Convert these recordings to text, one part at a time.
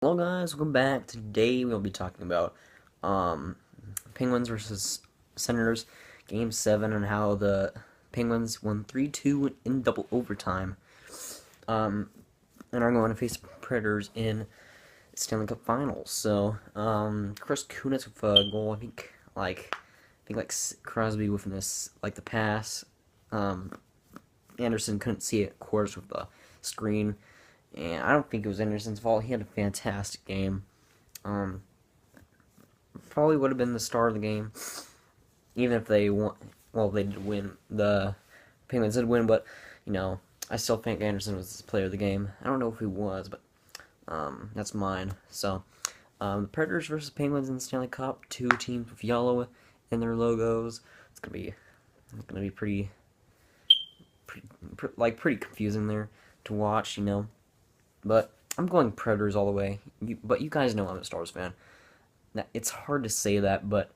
Hello guys, welcome back. Today we'll be talking about um, Penguins versus Senators, Game 7, and how the Penguins won 3-2 in double overtime, and are going to face Predators in Stanley Cup Finals. So, Chris Kunitz with a goal. I think Crosby with this, like the pass. Anderson couldn't see it, of course, with the screen. And I don't think it was Anderson's fault. He had a fantastic game. Um, Probably would have been the star of the game, even if they won. Well, they did win. The Penguins did win, but I still think Anderson was the player of the game. I don't know if he was, but that's mine. So, the Predators versus Penguins in the Stanley Cup. Two teams with yellow in their logos. It's gonna be pretty confusing there to watch. But I'm going Predators all the way. But you guys know I'm a Stars fan. Now, it's hard to say that, but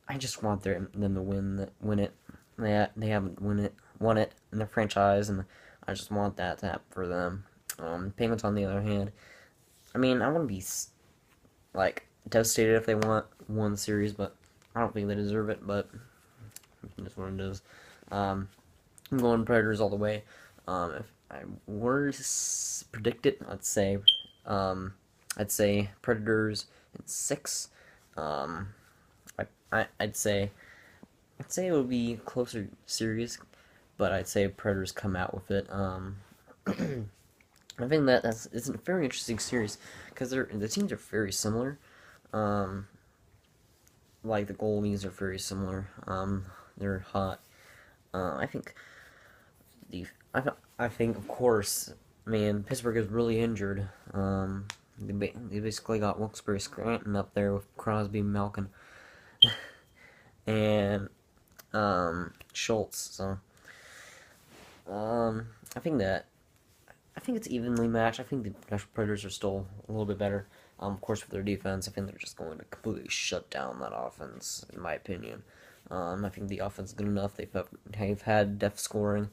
I just want them to win it. They haven't won it in their franchise, and I just want that to happen for them. Penguins, on the other hand, I mean, I wouldn't be devastated if they won the series, but I don't think they deserve it. But that's what it is. I'm going Predators all the way. If I were to predict it, I'd say Predators in 6. I'd say it would be a closer series, but I'd say Predators come out with it. I think it's a very interesting series because the teams are very similar. Like the goalies are very similar. They're hot. I think the I think, of course, man, Pittsburgh is really injured. They basically got Wilkes-Barre Scranton up there with Crosby, Malkin, and Schultz. So I think it's evenly matched. I think the Nashville Predators are still a little bit better. Of course, with their defense, I think they're just going to completely shut down that offense, in my opinion. I think the offense is good enough. They've had depth scoring.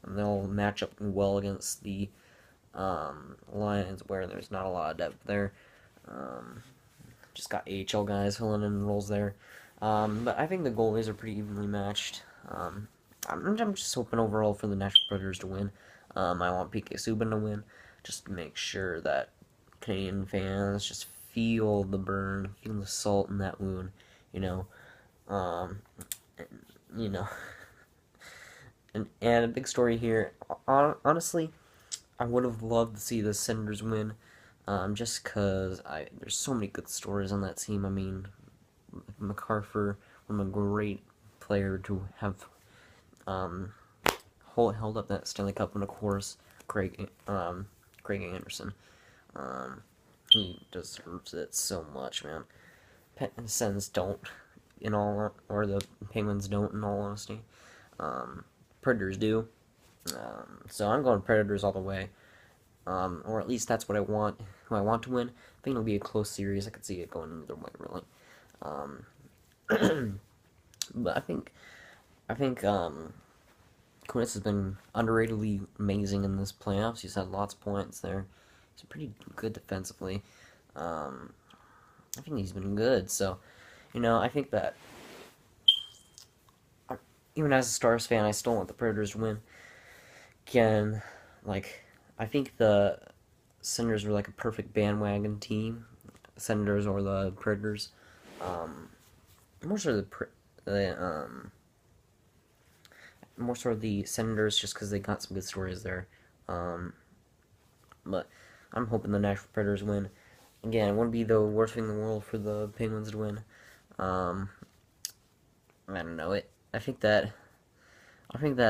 They'll match up well against the Lions, where there's not a lot of depth there. Just got AHL guys filling in roles there. But I think the goalies are pretty evenly matched. I'm just hoping overall for the Nashville Predators to win. I want PK Subban to win, just to make sure that Canadian fans just feel the burn, feel the salt in that wound, you know. Um, you know. And a big story here. Honestly, I would have loved to see the Senators win, just because there's so many good stories on that team. I mean, MacArthur, I'm a great player to have held up that Stanley Cup, and of course, Craig Anderson. He deserves it so much, man. Sens don't, or the Penguins don't, in all honesty. Predators do. So I'm going Predators all the way. Or at least that's what I want. Who I want to win. I think it'll be a close series. I could see it going either way, really. But I think Kunitz has been underratedly amazing in this playoffs. He's had lots of points there. He's pretty good defensively. I think he's been good. So, I think that even as a Stars fan, I still want the Predators to win. Again, I think the Senators were like a perfect bandwagon team. Senators or the Predators. More so the Senators, just because they got some good stories there. But I'm hoping the Nashville Predators win. Again, it wouldn't be the worst thing in the world for the Penguins to win. I don't know. I think that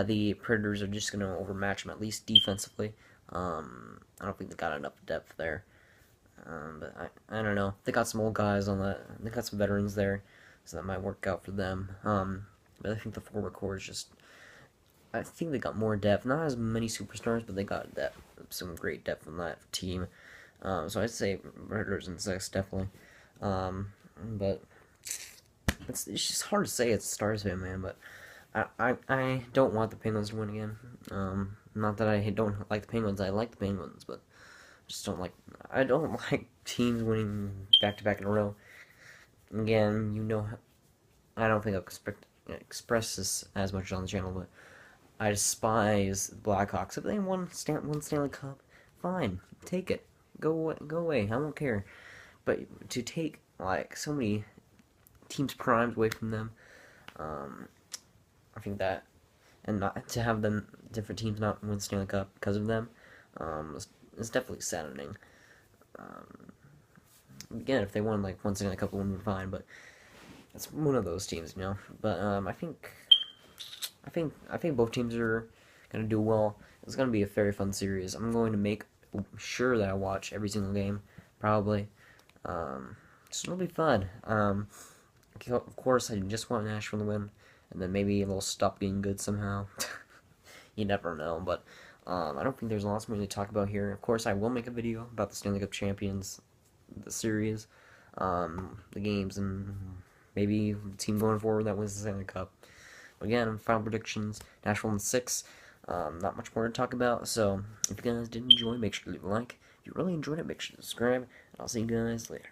the Predators are just going to overmatch them, at least defensively. I don't think they got enough depth there. But I don't know. They got some old guys on that. They got some veterans there, so that might work out for them. But I think the forward core is just. I think they got more depth. Not as many superstars, but they got depth. Some great depth in that team. So I'd say Predators in 6, definitely. But it's just hard to say it's a Stars fan, man. But I don't want the Penguins to win again. Not that I don't like the Penguins. I like the Penguins, but Just don't like. I don't like teams winning back to back in a row. Again, I don't think I'll express this as much on the channel, but I despise the Blackhawks. If they won one Stanley Cup, fine, take it. Go away. I don't care. But to take like so many teams' primes away from them, I think that, and not to have them different teams not win Stanley Cup because of them, is definitely saddening. Um, Again, if they won like one Stanley Cup, it would be fine. But it's one of those teams, you know. But I think both teams are gonna do well. It's gonna be a very fun series. I'm going to make sure that I watch every single game, probably. So it'll be fun. Of course, I just want Nashville to win, and then maybe they'll stop being good somehow. You never know, but I don't think there's lots more to talk about here. Of course, I will make a video about the Stanley Cup champions, the series, the games, and maybe the team going forward that wins the Stanley Cup. But again, final predictions: Nashville in 6. Not much more to talk about. So if you guys did enjoy, make sure to leave a like. If you really enjoyed it, make sure to subscribe. And I'll see you guys later.